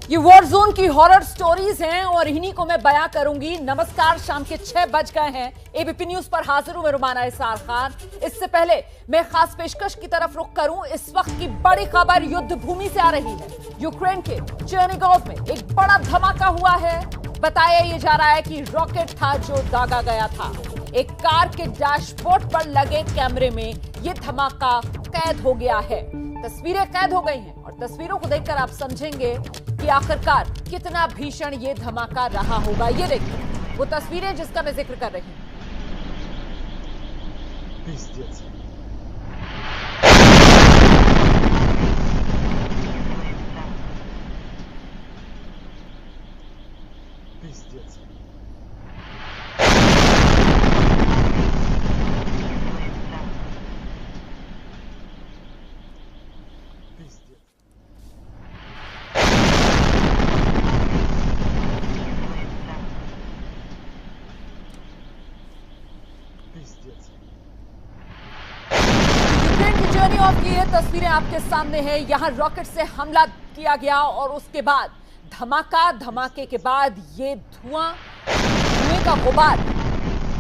ये war zone की horror stories हैं और इन्हीं को मैं बयां करूंगी। नमस्कार, शाम के 6 बज गए हैं। एबीपी न्यूज पर हाजिर हूं मैं रुमाना इसार खान। इससे पहले मैं खास पेशकश की तरफ रुख करूं। इस वक्त की बड़ी खबर युद्ध भूमि से आ रही है। यूक्रेन के चेरनिगोव में एक बड़ा धमाका हुआ है। बताया ये जा रहा है कि रॉकेट था जो दागा गया था। एक कार के डैशबोर्ड पर लगे कैमरे में यह धमाका कैद हो गया है। तस्वीरें कैद हो गई हैं और तस्वीरों को देखकर आप समझेंगे कि आखिरकार कितना भीषण ये धमाका रहा होगा। ये देखिए वो तस्वीरें जिसका मैं जिक्र कर रही हूं। चेरनिगोव की ये तस्वीरें आपके सामने है। यहां रॉकेट से हमला किया गया और उसके बाद धमाका, धमाके के बाद ये धुएं का गुबार,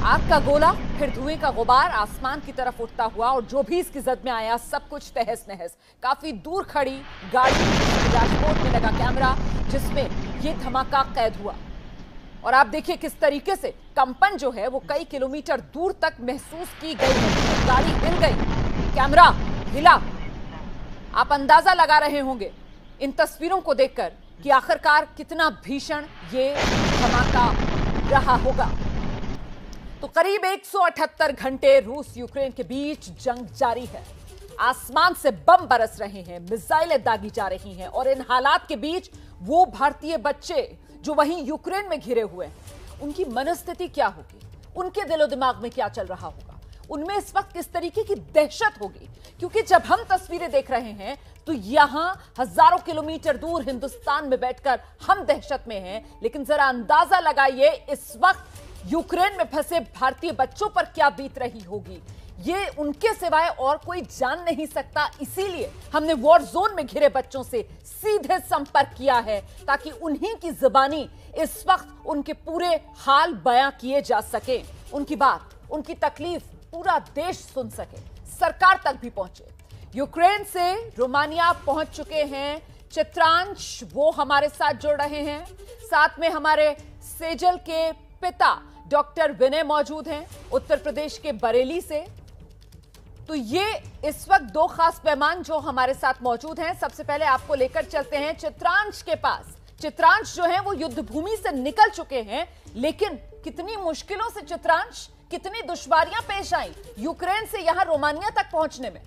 आग का गोला, फिर धुएं का गुबार आसमान की तरफ उठता हुआ और जो भी इसकी जद में आया सब कुछ तहस नहस। काफी दूर खड़ी गाड़ी, डैशबोर्ड में लगा कैमरा जिसमें ये धमाका कैद हुआ और आप देखिए किस तरीके से कंपन जो है वो कई किलोमीटर दूर तक महसूस की गई है। गाड़ी हिल गई, कैमरा हिला। आप अंदाजा लगा रहे होंगे इन तस्वीरों को देखकर कि आखिरकार कितना भीषण ये धमाका रहा होगा। तो करीब 178 घंटे रूस यूक्रेन के बीच जंग जारी है। आसमान से बम बरस रहे हैं, मिसाइलें दागी जा रही हैं और इन हालात के बीच वो भारतीय बच्चे जो वहीं यूक्रेन में घिरे हुए हैं, उनकी मनस्थिति क्या होगी, उनके दिलो दिमाग में क्या चल रहा होगा, उनमें इस वक्त किस तरीके की दहशत होगी। क्योंकि जब हम तस्वीरें देख रहे हैं तो यहां हजारों किलोमीटर दूर हिंदुस्तान में बैठकर हम दहशत में हैं, लेकिन जरा अंदाजा लगाइए इस वक्त यूक्रेन में फंसे भारतीय बच्चों पर क्या बीत रही होगी। ये उनके सिवाय और कोई जान नहीं सकता। इसीलिए हमने वॉर जोन में घिरे बच्चों से सीधे संपर्क किया है ताकि उन्हीं की जुबानी इस वक्त उनके पूरे हाल बयां किए जा सके, उनकी बात, उनकी तकलीफ पूरा देश सुन सके, सरकार तक भी पहुंचे। यूक्रेन से रोमानिया पहुंच चुके हैं चित्रांश, वो हमारे साथ जुड़ रहे हैं। साथ में हमारे सेजल के पिता डॉक्टर विनय मौजूद हैं उत्तर प्रदेश के बरेली से। तो ये इस वक्त दो खास मेहमान जो हमारे साथ मौजूद हैं। सबसे पहले आपको लेकर चलते हैं चित्रांश के पास। चित्रांश जो है वो युद्ध भूमि से निकल चुके हैं, लेकिन कितनी मुश्किलों से चित्रांश, कितनी दुश्वारियां पेश आई यूक्रेन से यहां रोमानिया तक पहुंचने में।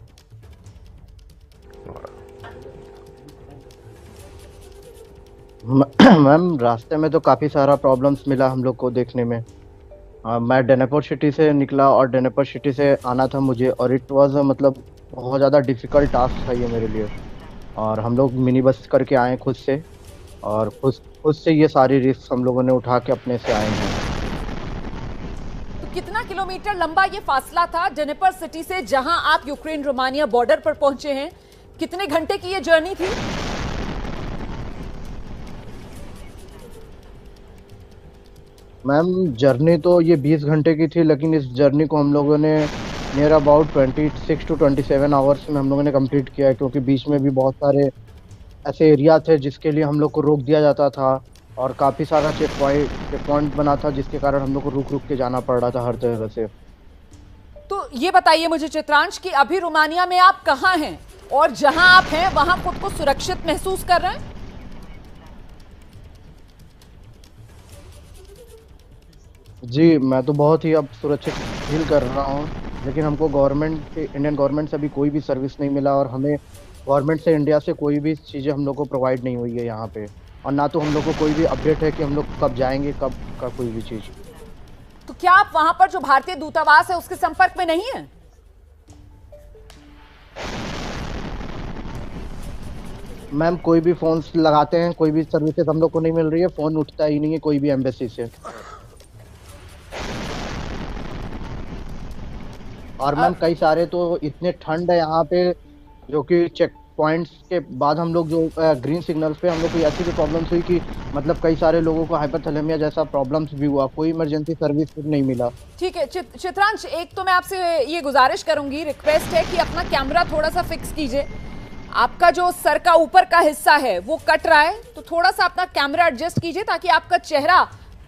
मैम रास्ते में तो काफी सारा प्रॉब्लम्स मिला हम लोग को देखने में। मैं डेनेपर सिटी से निकला और डेनेपर सिटी से आना था मुझे, और इट वाज मतलब बहुत ज़्यादा डिफ़िकल्ट टास्क था ये मेरे लिए। और हम लोग मिनी बस करके आए खुद से, और खुद से ये सारी रिस्क हम लोगों ने उठा के अपने से आए हैं। तो कितना किलोमीटर लंबा ये फासला था डेनेपर सिटी से जहां आप यूक्रेन रोमानिया बॉर्डर पर पहुंचे हैं? कितने घंटे की ये जर्नी थी? मैम जर्नी तो ये 20 घंटे की थी, लेकिन इस जर्नी को हम लोगों ने नियर अबाउट 26 टू 27 आवर्स में हम लोगों ने कंप्लीट किया है, क्योंकि बीच में भी बहुत सारे ऐसे एरिया थे जिसके लिए हम लोग को रोक दिया जाता था और काफ़ी सारा चेक पॉइंट बना था, जिसके कारण हम लोग को रुक के जाना पड़ रहा था हर जगह से। तो ये बताइए मुझे चित्रांश कि अभी रोमानिया में आप कहाँ हैं और जहां आप हैं वहां खुद को सुरक्षित महसूस कर रहे हैं? जी, मैं तो बहुत ही अब सुरक्षित फील कर रहा हूँ, लेकिन हमको इंडियन गवर्नमेंट से अभी कोई भी सर्विस नहीं मिला, और हमें गवर्नमेंट से, इंडिया से कोई भी चीज़ें हम लोग को प्रोवाइड नहीं हुई है यहाँ पे, और ना तो हम लोग को कोई भी अपडेट है कि हम लोग कब जाएंगे, कब का कोई भी चीज़। तो क्या आप वहां पर जो भारतीय दूतावास है उसके संपर्क में नहीं है? मैम कोई भी फोन लगाते हैं, कोई भी सर्विसेज हम लोग को नहीं मिल रही है, फ़ोन उठता ही नहीं है कोई भी एम्बेसी से। और मैम कई सारे तो इतने ठंड है यहाँ पे, जो कि पॉइंट्स के बाद हम लोग जो ग्रीन सिग्नल पे हम लोग को ऐसी भी प्रॉब्लम्स हुई कि मतलब कई सारे लोगों को हाइपरथैलेमिया जैसा प्रॉब्लम्स भी हुआ, कोई इमरजेंसी सर्विस नहीं मिला। ठीक है चित्रांश, एक तो मैं आपसे ये गुजारिश करूंगी, रिक्वेस्ट है कि अपना कैमरा थोड़ा सा फिक्स कीजिए। आपका जो सर का ऊपर का हिस्सा है वो कट रहा है, तो थोड़ा सा अपना कैमरा एडजस्ट कीजिए ताकि आपका चेहरा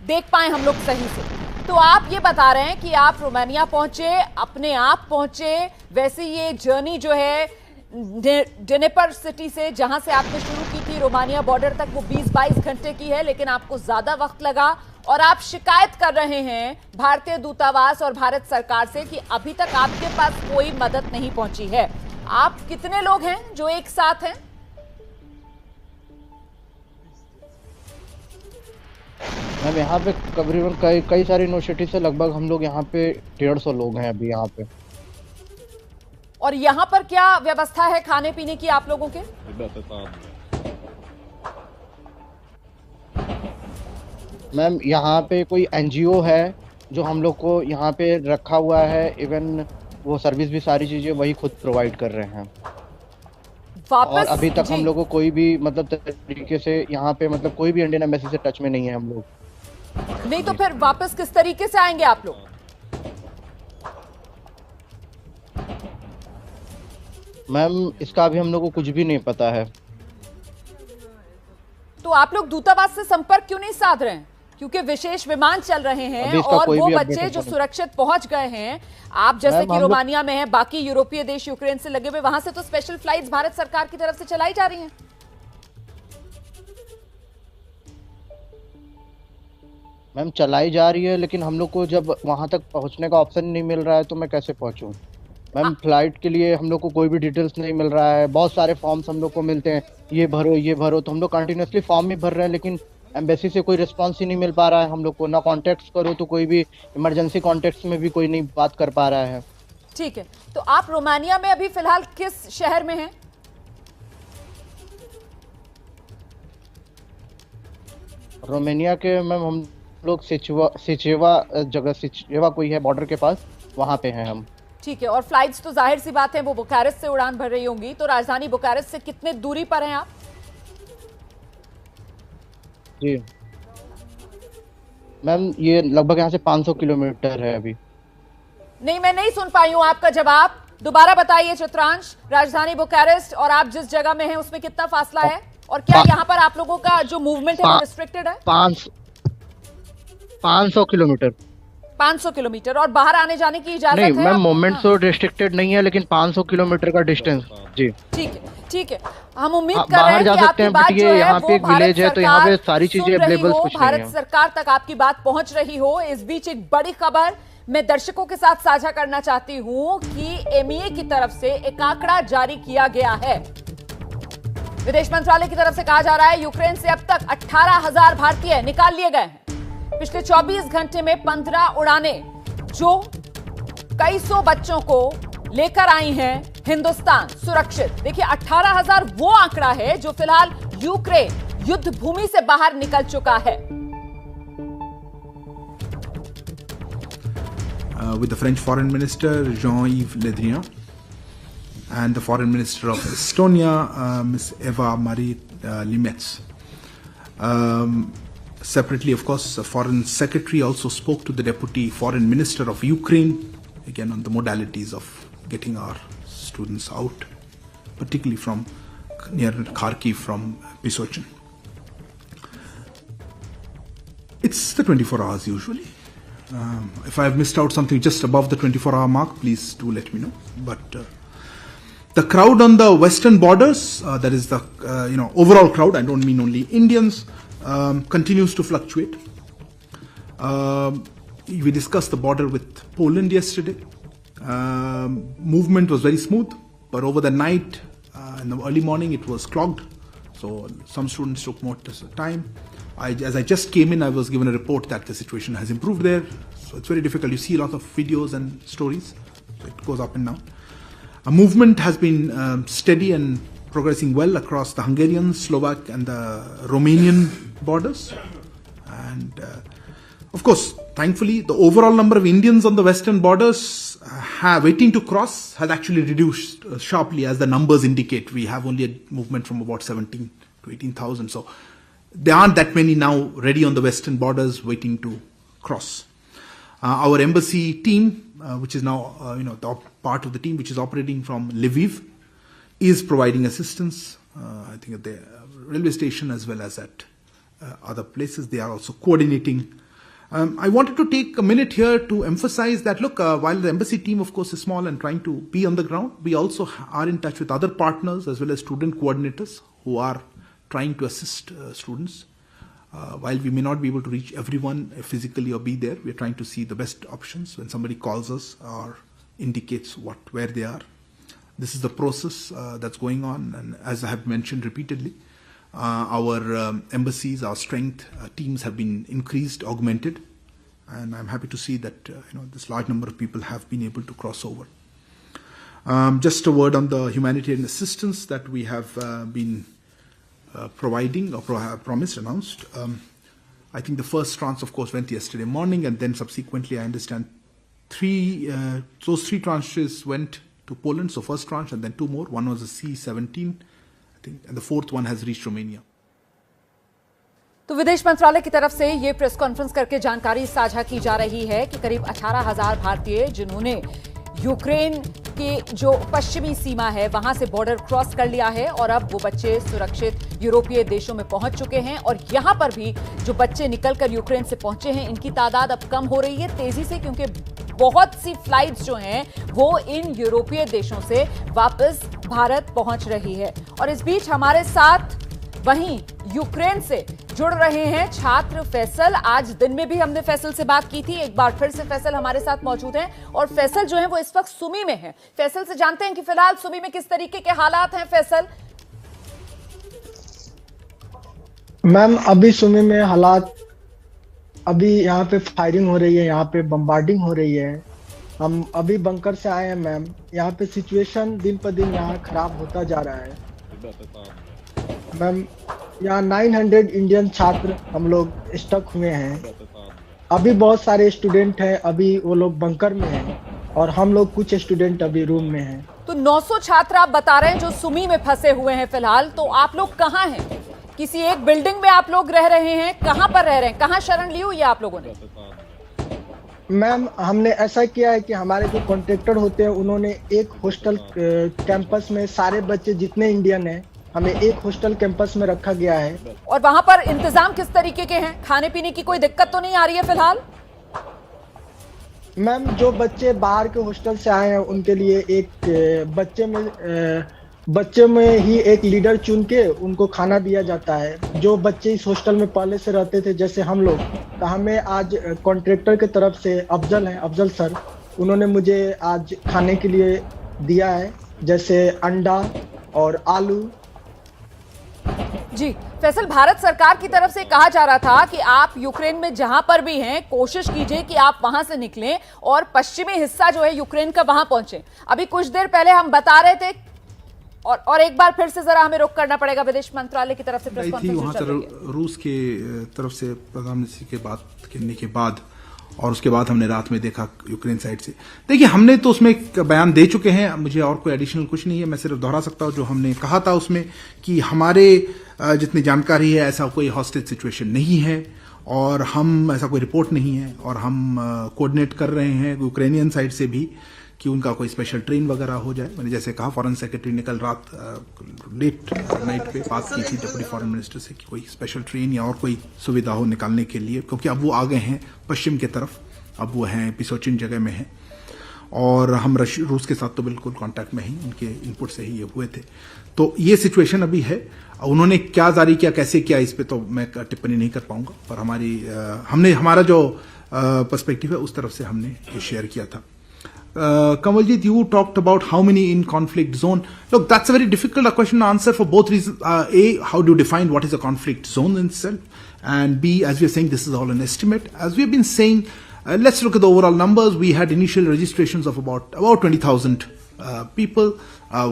देख पाए हम लोग सही से। तो आप ये बता रहे हैं कि आप रोमानिया पहुंचे, अपने आप पहुंचे, वैसे ये जर्नी जो है डिनेपर सिटी से जहां से आपने शुरू की थी रोमानिया बॉर्डर तक, वो 20-22 घंटे की है, लेकिन आपको ज्यादा वक्त लगा और आप शिकायत कर रहे हैं भारतीय दूतावास और भारत सरकार से कि अभी तक आपके पास कोई मदद नहीं पहुंची है। आप कितने लोग हैं जो एक साथ हैं? मैम यहाँ पे तकरीबन कई सारी यूनिवर्सिटी से लगभग हम लोग यहाँ पे 150 लोग हैं अभी यहाँ पे। और यहाँ पर क्या व्यवस्था है खाने पीने की आप लोगों के? मैम यहाँ पे कोई एनजीओ है जो हम लोग को यहाँ पे रखा हुआ है, इवन वो सर्विस भी सारी चीजें वही खुद प्रोवाइड कर रहे हैं। और अभी तक हम लोग को कोई भी मतलब तरीके से यहाँ पे मतलब कोई भी इंडियन एम्बेसी से टच में नहीं है हम लोग। नहीं तो फिर वापस किस तरीके से आएंगे आप लोग? मैम इसका अभी हम लोग को कुछ भी नहीं पता है। तो आप लोग दूतावास से संपर्क क्यों नहीं साध रहे हैं? क्योंकि विशेष विमान चल रहे हैं और वो बच्चे जो सुरक्षित पहुंच गए हैं, आप जैसे कि रोमानिया में हैं, बाकी यूरोपीय देश यूक्रेन से लगे हुए, वहां से तो स्पेशल फ्लाइट्स भारत सरकार की तरफ से चलाई जा रही हैं। मैम चलाई जा रही है, लेकिन हम लोग को जब वहां तक पहुंचने का ऑप्शन नहीं मिल रहा है तो मैं कैसे पहुंचूं? मैम फ्लाइट के लिए हम लोग को कोई भी डिटेल्स नहीं मिल रहा है। बहुत सारे फॉर्म्स हम लोग को मिलते हैं, ये भरो, तो हम लोग कंटिन्यूसली फॉर्म भी भर रहे हैं, लेकिन एम्बेसी से कोई रिस्पांस ही नहीं मिल पा रहा है हम लोग को। ना कॉन्टेक्ट करो तो कोई भी इमरजेंसी कॉन्टेक्ट में भी कोई नहीं बात कर पा रहा है। ठीक है, तो आप रोमानिया में अभी फिलहाल किस शहर में हैं? रोमानिया के मैम हम लोग सिचेवा कोई है बॉर्डर के पास, वहां पे हैं हम। ठीक है, और फ्लाइट्स तो जाहिर सी बात है वो बुखारेस्ट से उड़ान भर रही होंगी, तो राजधानी बुखारेस्ट से कितने दूरी पर हैं आप? जी मैम ये लगभग यहाँ से 500 किलोमीटर है अभी। नहीं, मैं नहीं सुन पाई हूँ आपका जवाब, दोबारा बताइए चित्रांश। राजधानी बुखारेस्ट और आप जिस जगह में हैं उसमें कितना फासला है, और क्या यहाँ पर आप लोगों का जो मूवमेंट है वो रिस्ट्रिक्टेड है? 500 किलोमीटर। 500 किलोमीटर, और बाहर आने जाने की इजाजत नहीं है? मैम मूवमेंट तो रिस्ट्रिक्टेड नहीं है, लेकिन 500 किलोमीटर का डिस्टेंस। जी ठीक है, हम उम्मीद कर रहे हैं कि आपकी बात जो है वो भारत सरकार सारी चीजें अवेलेबल हो, भारत सरकार तक आपकी बात पहुंच रही हो। इस बीच एक बड़ी खबर मैं दर्शकों के साथ साझा करना चाहती हूं कि एमईए की तरफ से एक आंकड़ा जारी किया गया है। विदेश मंत्रालय की तरफ से कहा जा रहा है यूक्रेन से अब तक 18,000 भारतीय निकाल लिए गए हैं। पिछले 24 घंटे में 15 उड़ानें जो कई सौ बच्चों को लेकर आई हैं हिंदुस्तान सुरक्षित। देखिए 18,000 वो आंकड़ा है जो फिलहाल यूक्रेन युद्ध भूमि से बाहर निकल चुका है। With the French Foreign Minister Jean-Yves Le Drian and the Foreign Minister of Estonia, Ms. Eva-Marie Limets. Separately, of course, the Foreign Secretary also spoke to the Deputy Foreign Minister of Ukraine, again on the modalities of getting our students out, particularly from near Kharkiv, from Pisochin. It's the 24 hours usually. If I have missed out something just above the 24-hour mark, please do let me know. But the crowd on the western borders, that is the overall crowd, I don't mean only Indians, continues to fluctuate. We discussed the border with Poland yesterday. Movement was very smooth, but over the night, in the early morning, it was clogged. So some students took more time. As I just came in, I was given a report that the situation has improved there. So it's very difficult. You see a lot of videos and stories. So it goes up and down. A movement has been steady and progressing well across the Hungarian, Slovak and the Romanian borders. And of course, thankfully, the overall number of Indians on the western borders waiting to cross has actually reduced sharply, as the numbers indicate. We have only a movement from about 17 to 18,000. So there aren't that many now ready on the western borders waiting to cross. Our embassy team, which is now the part of the team which is operating from Lviv, is providing assistance. I think at the railway station as well as at other places. They are also coordinating. I wanted to take a minute here to emphasize that, look, while the embassy team, of course, is small and trying to be on the ground, we also are in touch with other partners as well as student coordinators who are trying to assist students. While we may not be able to reach everyone physically or be there, we are trying to see the best options when somebody calls us or indicates where they are. This is the process that's going on, and as I have mentioned repeatedly, our embassies, our strength teams have been increased, augmented, and I'm happy to see that this large number of people have been able to cross over. Just a word on the humanitarian assistance that we have been providing or promised, announced. I think the first tranche, of course, went yesterday morning, and then subsequently, I understand, those three tranches went to Poland. So first tranche, and then two more. One was a C-17, I think, and the fourth one has reached Romania. तो विदेश मंत्रालय की तरफ से ये press conference करके जानकारी साझा की जा रही है कि करीब 18,000 भारतीय जिन्होंने यूक्रेन के जो पश्चिमी सीमा है वहां से बॉर्डर क्रॉस कर लिया है और अब वो बच्चे सुरक्षित यूरोपीय देशों में पहुंच चुके हैं। और यहां पर भी जो बच्चे निकलकर यूक्रेन से पहुंचे हैं, इनकी तादाद अब कम हो रही है तेजी से, क्योंकि बहुत सी फ्लाइट्स जो हैं वो इन यूरोपीय देशों से वापस भारत पहुंच रही है। और इस बीच हमारे साथ वहीं यूक्रेन से जुड़ रहे हैं छात्र फैसल। आज दिन में भी हमने फैसल से बात की थी, एक बार फिर से फैसल हमारे साथ मौजूद हैं और फैसल जो है वो इस वक्त सुमी में है। फैसल से जानते हैं कि फिलहाल सुमी में किस तरीके के हालात हैं। फैसल, मैम अभी सुमी में हालात, अभी यहाँ पे फायरिंग हो रही है, यहाँ पे बम्बार्डिंग हो रही है। हम अभी बंकर से आए हैं मैम। यहाँ पे सिचुएशन दिन पर दिन यहाँ खराब होता जा रहा है मैम। यहाँ 900 इंडियन छात्र हम लोग स्टक हुए हैं। अभी बहुत सारे स्टूडेंट हैं, अभी वो लोग बंकर में हैं और हम लोग कुछ स्टूडेंट अभी रूम में हैं। तो 900 छात्र आप बता रहे हैं जो सुमी में फंसे हुए हैं फिलहाल। तो आप लोग कहाँ हैं? किसी एक बिल्डिंग में आप लोग रह रहे हैं? कहाँ पर रह रहे हैं? कहाँ शरण ली हुई है आप लोगों ने? मैम हमने ऐसा किया है कि हमारे जो कॉन्ट्रैक्टर होते हैं उन्होंने एक हॉस्टल कैंपस में सारे बच्चे जितने इंडियन हैं हमें एक हॉस्टल कैंपस में रखा गया है। और वहां पर इंतजाम किस तरीके के हैं? खाने पीने की कोई दिक्कत तो नहीं आ रही है फिलहाल? मैम जो बच्चे बाहर के हॉस्टल से आए हैं उनके लिए एक बच्चे में ही एक लीडर चुन के उनको खाना दिया जाता है। जो बच्चे इस हॉस्टल में पहले से रहते थे जैसे हम लोग, तो हमें आज कॉन्ट्रैक्टर की तरफ से अफजल सर, उन्होंने मुझे आज खाने के लिए दिया है, जैसे अंडा और आलू। जी फैसल, भारत सरकार की तरफ से कहा जा रहा था कि आप यूक्रेन में जहां पर भी हैं कोशिश कीजिए कि आप वहां से निकलें और पश्चिमी हिस्सा जो है यूक्रेन का वहां पहुंचे। अभी कुछ देर पहले हम बता रहे थे और एक बार फिर से जरा हमें रुक करना पड़ेगा। विदेश मंत्रालय की तरफ से प्रेस कॉन्फ्रेंस रूस के तरफ से प्रधानमंत्री के बात करने के बाद और उसके बाद हमने रात में देखा यूक्रेन साइड से। देखिए हमने तो उसमें एक बयान दे चुके हैं, मुझे और कोई एडिशनल कुछ नहीं है। मैं सिर्फ दोहरा सकता हूं जो हमने कहा था उसमें कि हमारे जितनी जानकारी है ऐसा कोई हॉस्टेज सिचुएशन नहीं है और हम ऐसा कोई रिपोर्ट नहीं है और हम कोऑर्डिनेट कर रहे हैं यूक्रेनियन साइड से भी कि उनका कोई स्पेशल ट्रेन वगैरह हो जाए। मैंने जैसे कहा फॉरेन सेक्रेटरी ने कल रात लेट नाइट पे बात की थी डिप्टी फॉरेन मिनिस्टर से कि कोई स्पेशल ट्रेन या और कोई सुविधा हो निकालने के लिए, क्योंकि अब वो आ गए हैं पश्चिम की तरफ, अब वो हैं पिसोचिन जगह में हैं और हम रूस के साथ तो बिल्कुल कांटेक्ट में ही, उनके इनपुट से ही ये हुए थे। तो ये सिचुएशन अभी है। उन्होंने क्या जारी किया, कैसे किया, इस पे तो मैं टिप्पणी नहीं कर पाऊंगा, पर हमने हमारा जो पर्सपेक्टिव है उस तरफ से हमने ये शेयर किया था। Kamaljeet, you talked about how many in conflict zone. Look, that's a very difficult question to answer for both reasons. A, how do you define what is a conflict zone in itself? And B, as we are saying, this is all an estimate. As we have been saying, let's look at the overall numbers. We had initial registrations of about 20,000 people.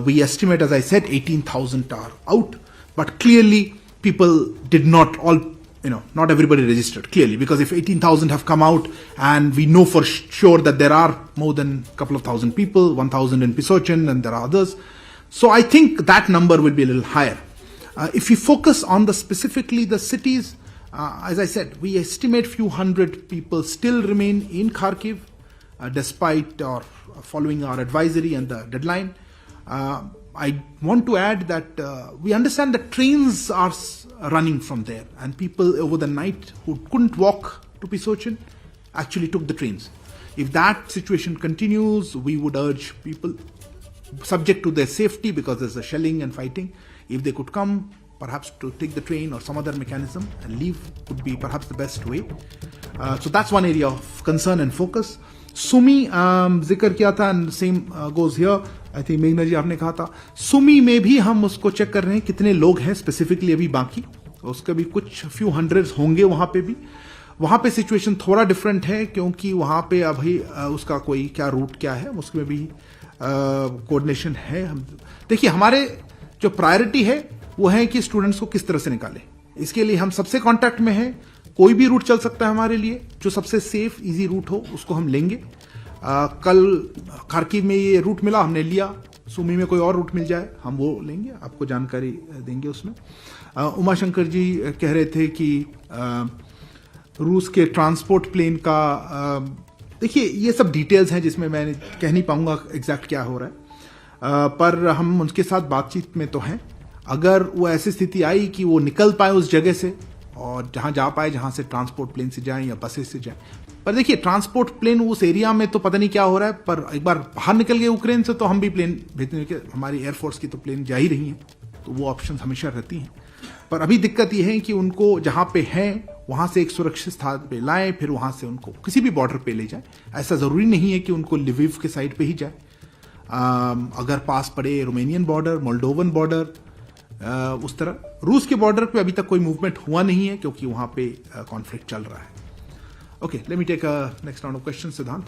We estimate, as I said, 18,000 are out. But clearly, people did not all not everybody registered clearly, because if 18,000 have come out and we know for sure that there are more than a couple of thousand people, 1,000 in Pisochin and there are others. So I think that number will be a little higher. If we focus on specifically the cities, as I said, we estimate few hundred people still remain in Kharkiv, despite or following our advisory and the deadline. I want to add that we understand that trains are running from there, and people over the night who couldn't walk to Pisochin actually took the trains. If that situation continues, we would urge people, subject to their safety because there's a shelling and fighting, if they could come, perhaps to take the train or some other mechanism and leave would be perhaps the best way. So that's one area of concern and focus. Sumi जिक्र किया था, and same goes here. I think मेघना जी आपने कहा था सुमी में भी हम उसको चेक कर रहे हैं कितने लोग हैं स्पेसिफिकली अभी बाकी. उसका भी कुछ फ्यू हंड्रेड्स होंगे वहां पे भी. वहां पे सिचुएशन थोड़ा डिफरेंट है क्योंकि वहां पे अभी उसका कोई क्या रूट क्या है उसमें भी कोऑर्डिनेशन है. हम देखिए हमारे जो प्रायोरिटी है वो है कि स्टूडेंट्स को किस तरह से निकालें. इसके लिए हम सबसे कांटेक्ट में हैं. कोई भी रूट चल सकता है हमारे लिए, जो सबसे सेफ इजी रूट हो उसको हम लेंगे. कल खार्किव में ये रूट मिला, हमने लिया. सुमी में कोई और रूट मिल जाए हम वो लेंगे, आपको जानकारी देंगे उसमें. उमाशंकर जी कह रहे थे कि रूस के ट्रांसपोर्ट प्लेन का, देखिए ये सब डिटेल्स हैं जिसमें मैं कह नहीं पाऊंगा एग्जैक्ट क्या हो रहा है, पर हम उनके साथ बातचीत में तो हैं. अगर वो ऐसी स्थिति आई कि वो निकल पाए उस जगह से और जहां जा पाए जहां से ट्रांसपोर्ट प्लेन से जाएं या बसेस से जाएं. पर देखिए ट्रांसपोर्ट प्लेन उस एरिया में तो पता नहीं क्या हो रहा है, पर एक बार बाहर निकल गए यूक्रेन से तो हम भी प्लेन भेजने के, हमारी एयरफोर्स की तो प्लेन जा ही रही हैं, तो वो ऑप्शन हमेशा रहती हैं. पर अभी दिक्कत यह है कि उनको जहां पे हैं वहां से एक सुरक्षित स्थान पे लाएं, फिर वहां से उनको किसी भी बॉर्डर पे ले जाएं. ऐसा जरूरी नहीं है कि उनको लिविव के साइड पे ही जाए. अगर पास पड़े रोमेनियन बॉर्डर, मोल्डोवन बॉर्डर, उस तरह रूस के बॉर्डर पे अभी तक कोई मूवमेंट हुआ नहीं है क्योंकि वहां पे कॉन्फ्लिक्ट चल रहा है. Okay, let me take next round of question. सिद्धांत.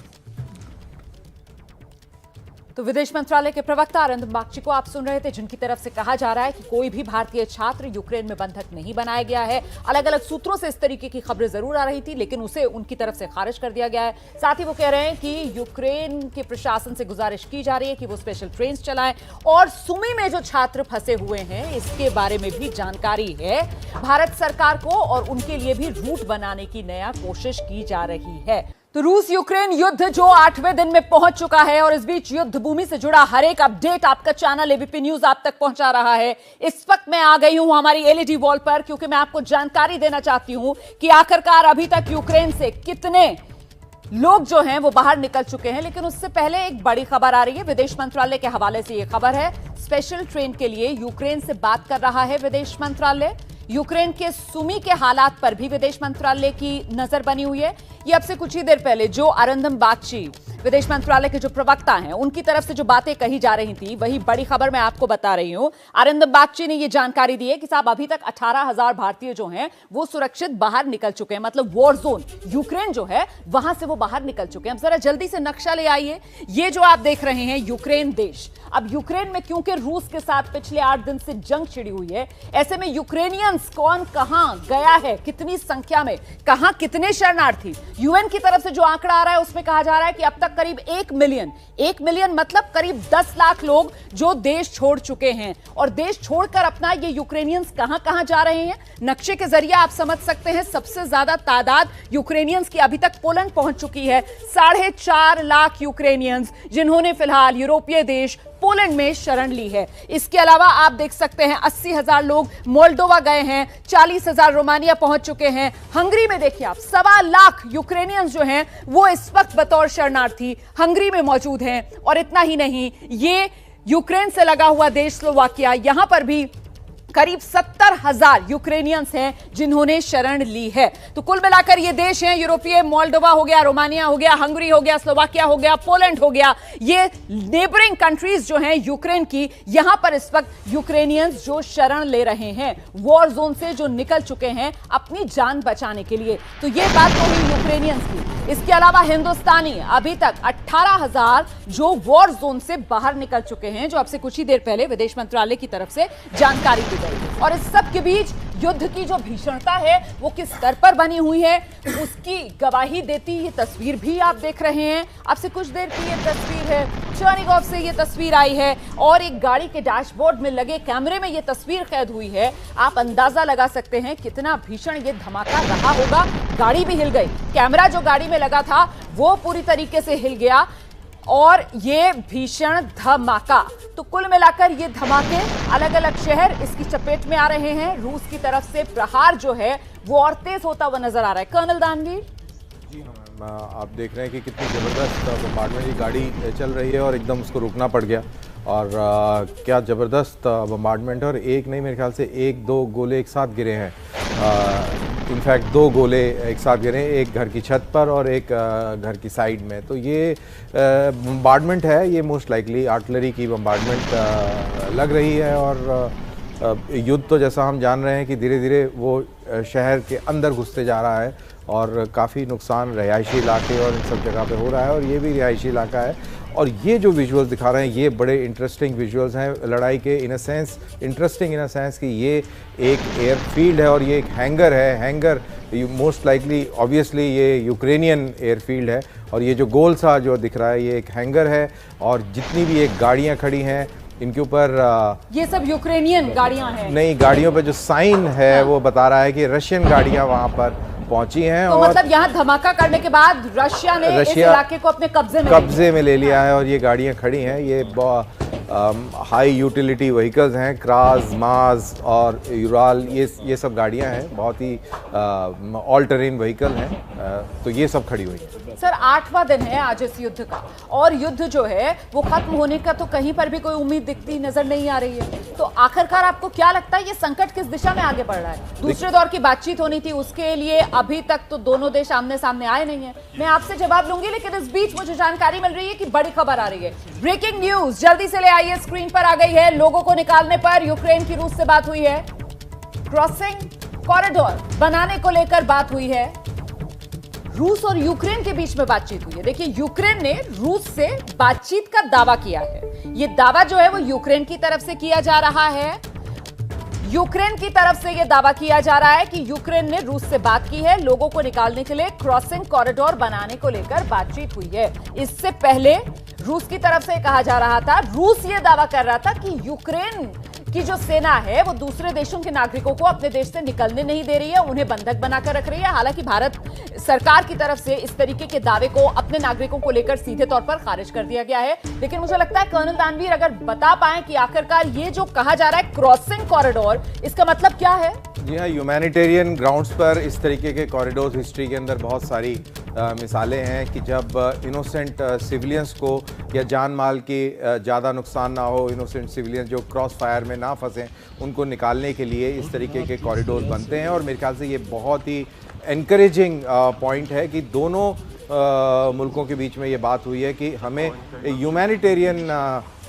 तो विदेश मंत्रालय के प्रवक्ता अरिंदम बागची को आप सुन रहे थे, जिनकी तरफ से कहा जा रहा है कि कोई भी भारतीय छात्र यूक्रेन में बंधक नहीं बनाया गया है. अलग अलग सूत्रों से इस तरीके की खबरें जरूर आ रही थी, लेकिन उसे उनकी तरफ से खारिज कर दिया गया है. साथ ही वो कह रहे हैं कि यूक्रेन के प्रशासन से गुजारिश की जा रही है कि वो स्पेशल ट्रेन चलाएं, और सुमी में जो छात्र फंसे हुए हैं इसके बारे में भी जानकारी है भारत सरकार को, और उनके लिए भी रूट बनाने की नया कोशिश की जा रही है. तो रूस यूक्रेन युद्ध जो 8वें दिन में पहुंच चुका है, और इस बीच युद्ध भूमि से जुड़ा हर एक अपडेट आपका चैनल एबीपी न्यूज आप तक पहुंचा रहा है. इस वक्त मैं आ गई हूं हमारी एलईडी वॉल पर, क्योंकि मैं आपको जानकारी देना चाहती हूं कि आखिरकार अभी तक यूक्रेन से कितने लोग जो हैं वो बाहर निकल चुके हैं. लेकिन उससे पहले एक बड़ी खबर आ रही है विदेश मंत्रालय के हवाले से. यह खबर है स्पेशल ट्रेन के लिए यूक्रेन से बात कर रहा है विदेश मंत्रालय. यूक्रेन के सुमी के हालात पर भी विदेश मंत्रालय की नजर बनी हुई है. ये अब से कुछ ही देर पहले जो अरिंदम बागची विदेश मंत्रालय के जो प्रवक्ता हैं उनकी तरफ से जो बातें कही जा रही थी, वही बड़ी खबर मैं आपको बता रही हूं. अरिंदम बागची ने ये जानकारी दी है कि साहब अभी तक 18,000 भारतीय जो हैं वो सुरक्षित बाहर निकल चुके हैं. मतलब वॉर जोन यूक्रेन जो है वहां से वो बाहर निकल चुके हैं. अब जरा जल्दी से नक्शा ले आइए. ये जो आप देख रहे हैं यूक्रेन देश, अब यूक्रेन में क्योंकि रूस के साथ पिछले 8 दिन से जंग छिड़ी हुई है, ऐसे में यूक्रेनियंस कौन कहां गया है, कितनी संख्या में, कहां कितने शरणार्थी. यूएन की तरफ से जो आंकड़ा आ रहा है उसमें कहा जा रहा है कि अब तक करीब 1 मिलियन मतलब करीब 10 लाख लोग जो देश छोड़ चुके हैं. और देश छोड़कर अपना ये यूक्रेनियंस कहां कहां जा रहे हैं, नक्शे के जरिए आप समझ सकते हैं. सबसे ज्यादा तादाद यूक्रेनियंस की अभी तक पोलैंड पहुंच चुकी है. 4.5 लाख यूक्रेनियंस जिन्होंने फिलहाल यूरोपीय देश पोलैंड में शरण ली है. इसके अलावा आप देख सकते हैं 80,000 लोग मोल्डोवा गए हैं, 40,000 रोमानिया पहुंच चुके हैं. हंगरी में देखिए आप 1.25 लाख यूक्रेनियंस जो हैं वो इस वक्त बतौर शरणार्थी हंगरी में मौजूद हैं. और इतना ही नहीं, ये यूक्रेन से लगा हुआ देश स्लोवाकिया, यहां पर भी करीब 70,000 यूक्रेनियंस हैं जिन्होंने शरण ली है. तो कुल मिलाकर ये देश हैं यूरोपीय, मोल्डोवा हो गया, रोमानिया हो गया, हंगरी हो गया, स्लोवाकिया हो गया, पोलैंड हो गया, ये नेबरिंग कंट्रीज जो हैं यूक्रेन की, यहां पर इस वक्त यूक्रेनियंस जो शरण ले रहे हैं वॉर जोन से, जो निकल चुके हैं अपनी जान बचाने के लिए. तो ये बात तो हुई यूक्रेनियंस की. इसके अलावा हिंदुस्तानी अभी तक 18,000 जो वॉर जोन से बाहर निकल चुके हैं, जो अब से कुछ ही देर पहले विदेश मंत्रालय की तरफ से जानकारी दी गई. और इस सब के बीच युद्ध की जो भीषणता है वो किस स्तर पर बनी हुई है उसकी गवाही देती ये तस्वीर भी आप देख रहे हैं। अब से कुछ देर की ये तस्वीर है, चर्निगोव से ये तस्वीर आई है और एक गाड़ी के डैशबोर्ड में लगे कैमरे में ये तस्वीर कैद हुई है। आप अंदाजा लगा सकते हैं कितना भीषण ये धमाका रहा होगा। गाड़ी भी हिल गई, कैमरा जो गाड़ी में लगा था वो पूरी तरीके से हिल गया और ये भीषण धमाका। तो कुल मिलाकर ये धमाके अलग अलग शहर इसकी चपेट में आ रहे हैं। रूस की तरफ से प्रहार जो है वो और तेज होता हुआ नजर आ रहा है। कर्नल दानवीर जी हाँ, आप देख रहे हैं कि कितनी ज़बरदस्त बम्बार्डमेंट की गाड़ी चल रही है और एकदम उसको रुकना पड़ गया। और क्या ज़बरदस्त बम्बार्डमेंट है। और एक नहीं, मेरे ख्याल से एक दो गोले एक साथ गिरे हैं। इनफैक्ट दो गोले एक साथ गिरे, एक घर की छत पर और एक घर की साइड में। तो ये बम्बार्डमेंट है, ये मोस्ट लाइकली आर्टिलरी की बम्बार्डमेंट लग रही है। और युद्ध तो जैसा हम जान रहे हैं कि धीरे धीरे वो शहर के अंदर घुसते जा रहा है और काफ़ी नुकसान रिहायशी इलाके और इन सब जगह पे हो रहा है। और ये भी रिहायशी इलाका है। और ये जो विजुअल्स दिखा रहे हैं ये बड़े इंटरेस्टिंग विजुअल्स हैं लड़ाई के, in a sense interesting in a sense कि ये एक एयरफील्ड है और ये एक हैंगर है। हैंगर मोस्ट लाइकली ऑब्वियसली ये यूक्रेनियन एयरफील्ड है। और ये जो गोल सा जो दिख रहा है ये एक हैंगर है। और जितनी भी एक गाड़ियाँ खड़ी हैं इनके ऊपर ये सब यूक्रेनियन गाड़ियां हैं। नहीं, गाड़ियों पे जो साइन है वो बता रहा है कि रशियन गाड़ियां वहां पर पहुंची हैं। तो और मतलब यहाँ धमाका करने के बाद रशिया ने इस इलाके को अपने कब्जे में ले लिया है। और ये गाड़ियां खड़ी हैं, ये हाई यूटिलिटी व्हीकल्स हैं, क्राज, माज और यूराल, ये सब गाड़ियां हैं, बहुत ही ऑल टेरेन व्हीकल हैं। तो ये सब खड़ी हुई हैं। सर 8वां दिन है आज इस युद्ध का और युद्ध जो है वो खत्म होने का तो कहीं पर भी कोई उम्मीद दिखती नजर नहीं आ रही है। तो आखिरकार आपको क्या लगता है ये संकट किस दिशा में आगे बढ़ रहा है? दूसरे दौर की बातचीत होनी थी, उसके लिए अभी तक तो दोनों देश आमने सामने आए नहीं है। मैं आपसे जवाब लूंगी, लेकिन इस बीच मुझे जानकारी मिल रही है कि बड़ी खबर आ रही है। ब्रेकिंग न्यूज जल्दी से ले आइए, स्क्रीन पर आ गई है। लोगों को निकालने पर यूक्रेन की रूस से बात हुई है, क्रॉसिंग कॉरिडोर बनाने को लेकर बात हुई है। रूस और यूक्रेन के बीच में बातचीत हुई है। देखिए, यूक्रेन ने रूस से बातचीत का दावा किया है। यह दावा जो है वो यूक्रेन की तरफ से किया जा रहा है। यूक्रेन की तरफ से यह दावा किया जा रहा है कि यूक्रेन ने रूस से बात की है, लोगों को निकालने के लिए क्रॉसिंग कॉरिडोर बनाने को लेकर बातचीत हुई है। इससे पहले रूस की तरफ से कहा जा रहा था, रूस यह दावा कर रहा था कि यूक्रेन की जो सेना है वो दूसरे देशों के नागरिकों को अपने देश से निकलने नहीं दे रही है, उन्हें बंधक बनाकर रख रही है। हालांकि भारत सरकार की तरफ से इस तरीके के दावे को अपने नागरिकों को लेकर सीधे तौर पर खारिज कर दिया गया है। लेकिन मुझे लगता है कर्नल दानवीर अगर बता पाएं कि आखिरकार ये जो कहा जा रहा है क्रॉसिंग कॉरिडोर, इसका मतलब क्या है? जी हाँ, ह्यूमैनिटेरियन ग्राउंड्स पर इस तरीके के कॉरिडोर हिस्ट्री के अंदर बहुत सारी मिसालें हैं कि जब इनोसेंट सिविलियंस को या जान माल की ज़्यादा नुकसान ना हो, इनोसेंट सिविलियंस जो क्रॉस फायर में ना फंसें, उनको निकालने के लिए इस तरीके के कॉरिडोर बनते हैं। और मेरे ख्याल से ये बहुत ही एनकरेजिंग पॉइंट है कि दोनों मुल्कों के बीच में ये बात हुई है कि हमें ह्यूमैनिटेरियन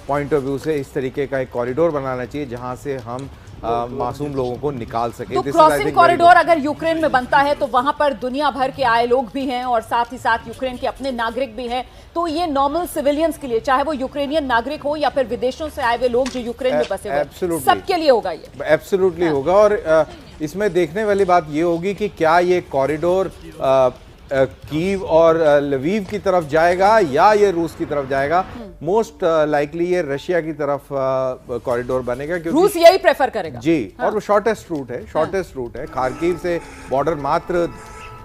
पॉइंट ऑफ व्यू से इस तरीके का एक कॉरिडोर बनाना चाहिए जहाँ से हम मासूम लोगों को निकाल सके। तो क्रॉसिंग कॉरिडोर अगर यूक्रेन में बनता है तो वहां पर दुनिया भर के आए लोग भी हैं और साथ ही साथ यूक्रेन के अपने नागरिक भी हैं। तो ये नॉर्मल सिविलियंस के लिए, चाहे वो यूक्रेनियन नागरिक हो या फिर विदेशों से आए हुए लोग जो यूक्रेन में बसे हुए, सबके लिए होगा ये। एब्सोल्युटली होगा। और इसमें देखने वाली बात ये होगी कि क्या ये कॉरिडोर कीव और लवीव की तरफ जाएगा या ये रूस की तरफ जाएगा। मोस्ट लाइकली ये रशिया की तरफ कॉरिडोर बनेगा क्योंकि रूस यही प्रेफर करेगा जी। हाँ। और वो शॉर्टेस्ट रूट है, शॉर्टेस्ट रूट है। खार्किव से बॉर्डर मात्र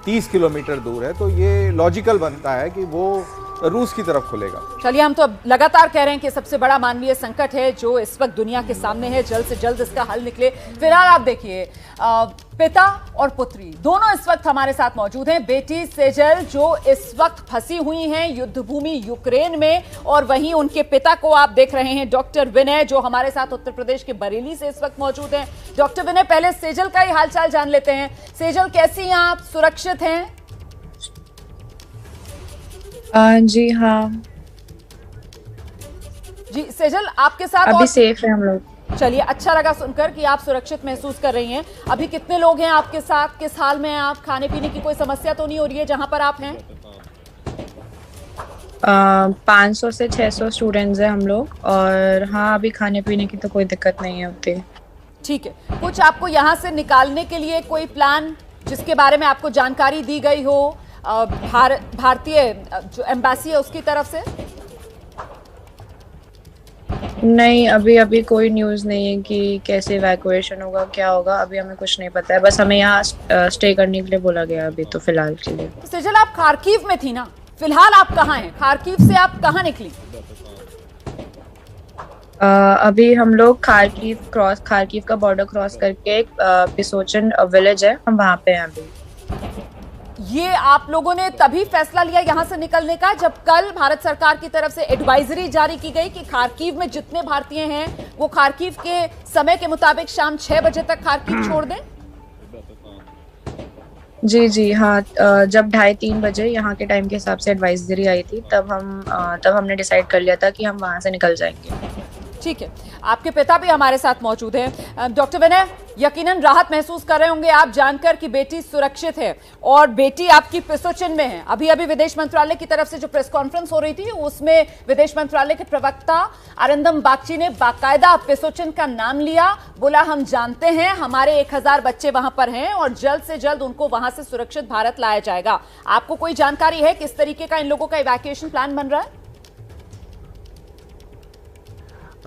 30 किलोमीटर दूर है, तो ये लॉजिकल बनता है कि वो रूस की तरफ खुलेगा। चलिए, हम तो अब लगातार कह रहे हैं कि सबसे बड़ा मानवीय संकट है जो इस वक्त दुनिया के सामने है, जल्द से जल्द इसका हल निकले। फिलहाल आप देखिए, पिता और पुत्री दोनों इस वक्त हमारे साथ मौजूद हैं। बेटी सेजल जो इस वक्त फंसी हुई हैं युद्ध भूमि यूक्रेन में, और वहीं उनके पिता को आप देख रहे हैं डॉक्टर विनय जो हमारे साथ उत्तर प्रदेश के बरेली से इस वक्त मौजूद हैं। डॉक्टर विनय, पहले सेजल का ही हालचाल जान लेते हैं। सेजल, कैसी हैं आप? सुरक्षित हैं? जी हाँ जी सेजल, आपके साथ अभी सेफ है हम लोग। चलिए, अच्छा लगा सुनकर कि आप सुरक्षित महसूस कर रही हैं। अभी कितने लोग हैं आपके साथ? किस हाल में हैं आप? खाने पीने की कोई समस्या तो नहीं हो रही है जहां पर आप हैं? 500 से 600 स्टूडेंट्स हैं हम लोग, और हाँ अभी खाने पीने की तो कोई दिक्कत नहीं है होती। ठीक है, कुछ आपको यहाँ से निकालने के लिए कोई प्लान जिसके बारे में आपको जानकारी दी गई हो भारतीय जो एम्बेसी है उसकी तरफ से? नहीं, अभी कोई न्यूज़ नहीं है कि कैसे इवैक्यूएशन होगा, क्या होगा, अभी हमें कुछ नहीं पता है। बस हमें यहाँ स्टे करने के लिए बोला गया अभी तो फिलहाल के लिए। तो सेजल, आप खार्किव में थी ना, फिलहाल आप कहाँ हैं? खार्किव से आप कहाँ निकली? अभी हम लोग खार्किव का बॉर्डर क्रॉस करके एक पिसोचन विलेज है, हम वहाँ पे हैं अभी। ये आप लोगों ने तभी फैसला लिया यहां से निकलने का जब कल भारत सरकार की तरफ से एडवाइजरी जारी की गई कि खार्किव में जितने भारतीय हैं वो खार्किव के समय के मुताबिक शाम 6 बजे तक खार्किव छोड़ दें? जी हाँ, जब 2:30-3 बजे यहाँ के टाइम के हिसाब से एडवाइजरी आई थी तब हमने डिसाइड कर लिया था कि हम वहाँ से निकल जाएंगे। ठीक है, आपके पिता भी हमारे साथ मौजूद हैं। डॉक्टर विनय, यकीनन राहत महसूस कर रहे होंगे आप जानकर कि बेटी सुरक्षित है और बेटी आपकी पिसोचन में है। अभी विदेश मंत्रालय की तरफ से जो प्रेस कॉन्फ्रेंस हो रही थी उसमें विदेश मंत्रालय के प्रवक्ता अरिंदम बागची ने बाकायदा पिसोचन का नाम लिया, बोला हम जानते हैं हमारे 1000 बच्चे वहां पर हैं और जल्द से जल्द उनको वहां से सुरक्षित भारत लाया जाएगा। आपको कोई जानकारी है किस तरीके का इन लोगों का इवैक्यूएशन प्लान बन रहा है?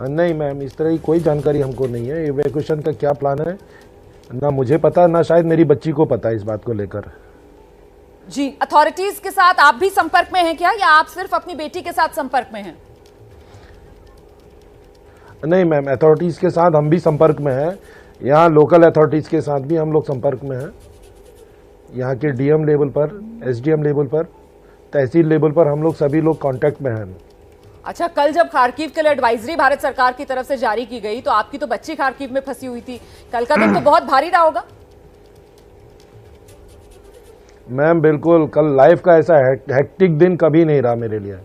नहीं मैम, इस तरह की कोई जानकारी हमको नहीं है। इवैक्यूएशन का क्या प्लान है ना मुझे पता, ना शायद मेरी बच्ची को पता है इस बात को लेकर। जी, अथॉरिटीज के साथ आप भी संपर्क में हैं क्या, या आप सिर्फ अपनी बेटी के साथ संपर्क में हैं? नहीं मैम, अथॉरिटीज के साथ हम भी संपर्क में हैं। यहाँ लोकल अथॉरिटीज के साथ भी हम लोग संपर्क में हैं। यहाँ के डीएम लेवल पर, एसडीएम लेवल पर, तहसील लेवल पर हम लोग सभी लोग कांटेक्ट में हैं। अच्छा, कल जब खार्किव के लिए एडवाइजरी भारत सरकार की तरफ से जारी की गई तो आपकी तो बच्ची खार्किव में फंसी हुई थी, कल का दिन तो बहुत भारी रहा होगा। मैम बिल्कुल, कल लाइफ का ऐसा हेक्टिक दिन कभी नहीं रहा मेरे लिए।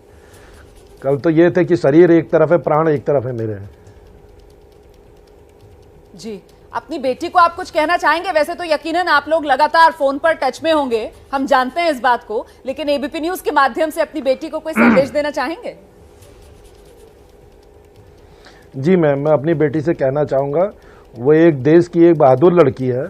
कल तो ये थे कि शरीर एक तरफ है, प्राण एक तरफ है मेरे। जी, अपनी बेटी को आप कुछ कहना चाहेंगे? वैसे तो यकीनन आप लोग लगातार फोन पर टच में होंगे, हम जानते हैं इस बात को, लेकिन एबीपी न्यूज के माध्यम से अपनी बेटी को कोई संदेश देना चाहेंगे? जी मैम, मैं अपनी बेटी से कहना चाहूँगा, वो एक देश की एक बहादुर लड़की है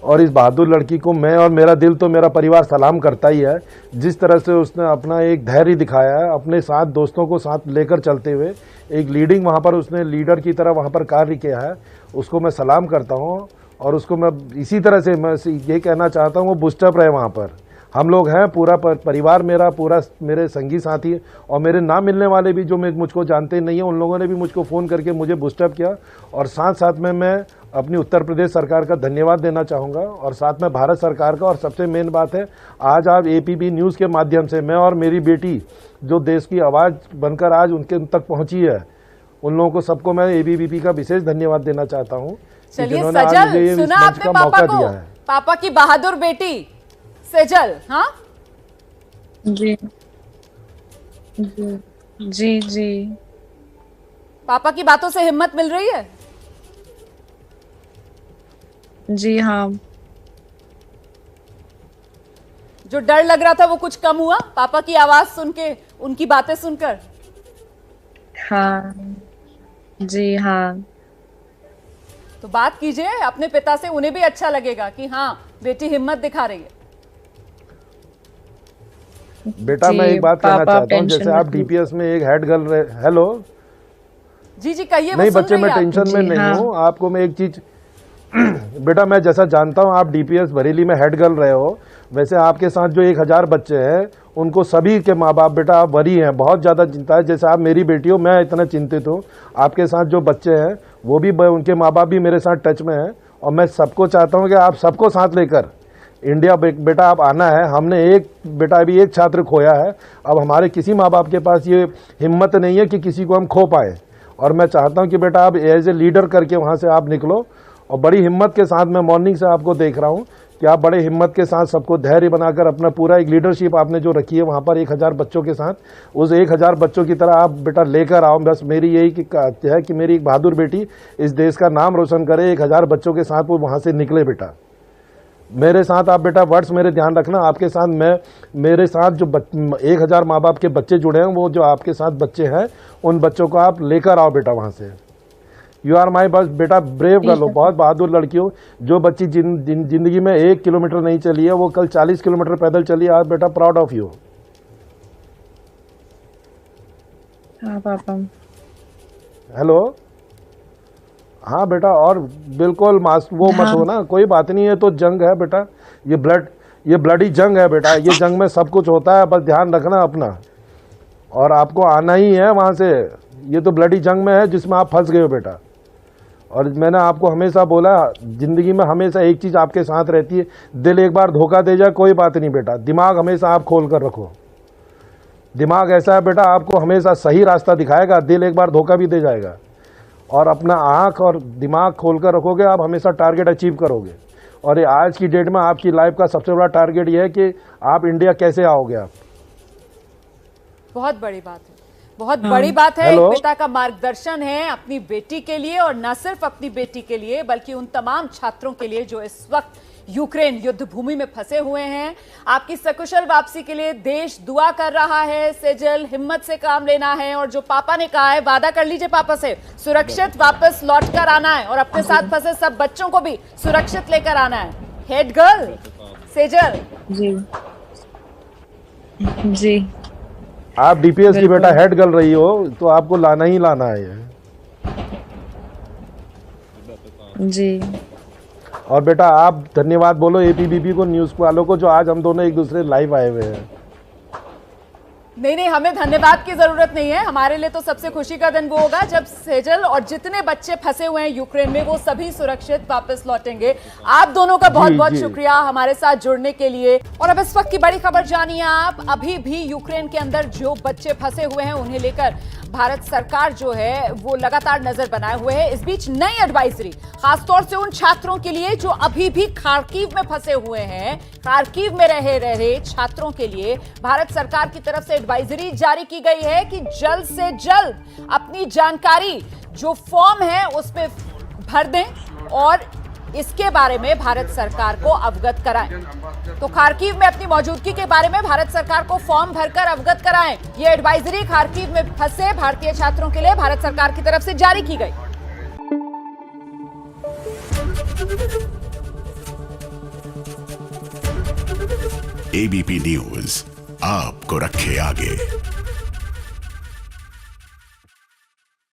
और इस बहादुर लड़की को मैं और मेरा दिल तो मेरा परिवार सलाम करता ही है। जिस तरह से उसने अपना एक धैर्य दिखाया है, अपने साथ दोस्तों को साथ लेकर चलते हुए एक लीडिंग वहाँ पर उसने लीडर की तरह वहाँ पर कार्य किया है, उसको मैं सलाम करता हूँ। और उसको मैं इसी तरह से मैं ये कहना चाहता हूँ वो बूस्टअप रहे वहाँ पर। हम लोग हैं, पूरा परिवार मेरा, पूरा मेरे संगी साथी और मेरे ना मिलने वाले भी जो मुझको जानते नहीं हैं, उन लोगों ने भी मुझको फ़ोन करके मुझे बूस्टअप किया। और साथ साथ में मैं अपनी उत्तर प्रदेश सरकार का धन्यवाद देना चाहूँगा और साथ में भारत सरकार का। और सबसे मेन बात है, आज आप एपीबी न्यूज़ के माध्यम से मैं और मेरी बेटी जो देश की आवाज़ बनकर आज उन तक पहुँची है, उन लोगों को सबको मैं एबीवीपी का विशेष धन्यवाद देना चाहता हूँ। चलिए सजल, सुना आपने पापा को, पापा की बहादुर बेटी सेजल। हाँ जी जी जी जी, पापा की बातों से हिम्मत मिल रही है? जी हाँ, जो डर लग रहा था वो कुछ कम हुआ पापा की आवाज सुन के, उनकी बातें सुनकर? हाँ जी हाँ। तो बात कीजिए अपने पिता से, उन्हें भी अच्छा लगेगा कि हाँ बेटी हिम्मत दिखा रही है। बेटा मैं एक बात कहना चाहता हूँ, जैसे आप डीपीएस में एक हेड गर्ल रहे। हेलो जी जी कहिए। नहीं बच्चे, मैं टेंशन में नहीं हूँ। आपको मैं एक चीज बेटा, मैं जैसा जानता हूँ आप डीपीएस बरेली में हेड गर्ल रहे हो, वैसे आपके साथ जो 1000 बच्चे हैं उनको सभी के माँ बाप बेटा आप वरी हैं, बहुत ज़्यादा चिंता है। जैसे आप मेरी बेटी हो, मैं इतना चिंतित हूँ। आपके साथ जो बच्चे हैं वो भी, उनके माँ बाप भी मेरे साथ टच में हैं और मैं सबको चाहता हूँ कि आप सबको साथ लेकर इंडिया बेटा आप आना है। हमने अभी एक छात्र खोया है, अब हमारे किसी माँ बाप के पास ये हिम्मत नहीं है कि किसी को हम खो पाए। और मैं चाहता हूँ कि बेटा आप एज ए लीडर करके वहाँ से आप निकलो और बड़ी हिम्मत के साथ, मैं मॉर्निंग से आपको देख रहा हूँ कि आप बड़े हिम्मत के साथ सबको धैर्य बनाकर अपना पूरा एक लीडरशिप आपने जो रखी है वहाँ पर 1000 बच्चों के साथ, उस 1000 बच्चों की तरह आप बेटा लेकर आओ। बस मेरी यही है कि मेरी एक बहादुर बेटी इस देश का नाम रोशन करे, 1000 बच्चों के साथ वो वहाँ से निकले। बेटा मेरे साथ आप बेटा वर्ड्स मेरे ध्यान रखना, आपके साथ मैं, मेरे साथ जो 1000 माँ बाप के बच्चे जुड़े हैं, वो जो आपके साथ बच्चे हैं उन बच्चों को आप लेकर आओ बेटा वहाँ से। यू आर माई बस बेटा, ब्रेव कर लो, बहुत बहादुर लड़की हो। जो बच्ची जिंदगी में 1 किलोमीटर नहीं चली है वो कल 40 किलोमीटर पैदल चली, आज बेटा प्राउड ऑफ यू। हाँ पापा। हेलो, हाँ बेटा, और बिल्कुल वो मत हो ना, कोई बात नहीं है, तो जंग है बेटा, ये ब्लडी जंग है बेटा, ये जंग में सब कुछ होता है, बस ध्यान रखना अपना, और आपको आना ही है वहाँ से। ये तो ब्लडी जंग में है जिसमें आप फंस गए हो बेटा। और मैंने आपको हमेशा बोला, जिंदगी में हमेशा एक चीज़ आपके साथ रहती है, दिल एक बार धोखा दे जाए कोई बात नहीं बेटा, दिमाग हमेशा आप खोल कर रखो। दिमाग ऐसा है बेटा, आपको हमेशा सही रास्ता दिखाएगा, दिल एक बार धोखा भी दे जाएगा। और अपना आँख और दिमाग खोल कर रखोगे, आप हमेशा टारगेट अचीव करोगे। और ये आज की डेट में आपकी लाइफ का सबसे बड़ा टारगेट ये है कि आप इंडिया कैसे आओगे आप। बहुत बड़ी बात है, बहुत बड़ी बात है। एक पिता का मार्गदर्शन है अपनी बेटी के लिए, और न सिर्फ अपनी बेटी के लिए बल्कि उन तमाम छात्रों के लिए जो इस वक्त यूक्रेन युद्ध भूमि में फंसे हुए हैं। आपकी सकुशल वापसी के लिए देश दुआ कर रहा है। सेजल, हिम्मत से काम लेना है, और जो पापा ने कहा है, वादा कर लीजिए पापा से, सुरक्षित वापस लौट कर आना है, और अपने साथ फंसे सब बच्चों को भी सुरक्षित लेकर आना है। Head girl Sejal. जी जी, आप डीपीएस की बेटा हेड गर्ल रही हो, तो आपको लाना ही लाना है जी। और बेटा आप धन्यवाद बोलो एपीबीपी को, न्यूज़ वालों को, जो आज हम दोनों एक दूसरे लाइव आए हुए हैं। नहीं, हमें धन्यवाद की जरूरत नहीं है। हमारे लिए तो सबसे खुशी का दिन वो होगा जब सेजल और जितने बच्चे फंसे हुए हैं यूक्रेन में वो सभी सुरक्षित वापस लौटेंगे। आप दोनों का बहुत बहुत शुक्रिया हमारे साथ जुड़ने के लिए। और अब इस वक्त की बड़ी खबर जानिए आप। अभी भी यूक्रेन के अंदर जो बच्चे फंसे हुए हैं उन्हें लेकर भारत सरकार जो है वो लगातार नजर बनाए हुए है। इस बीच नई एडवाइजरी खासतौर से उन छात्रों के लिए जो अभी भी खार्किव में फंसे हुए हैं, खार्किव में रह रहे छात्रों के लिए भारत सरकार की तरफ से एडवाइजरी जारी की गई है कि जल्द से जल्द अपनी जानकारी जो फॉर्म है उस पे भर दें और इसके बारे में भारत सरकार को अवगत कराएं। तो खार्किव में अपनी मौजूदगी के बारे में भारत सरकार को फॉर्म भरकर अवगत कराएं। ये एडवाइजरी खार्किव में फंसे भारतीय छात्रों के लिए भारत सरकार की तरफ से जारी की गई। एबीपी न्यूज आपको रखे आगे।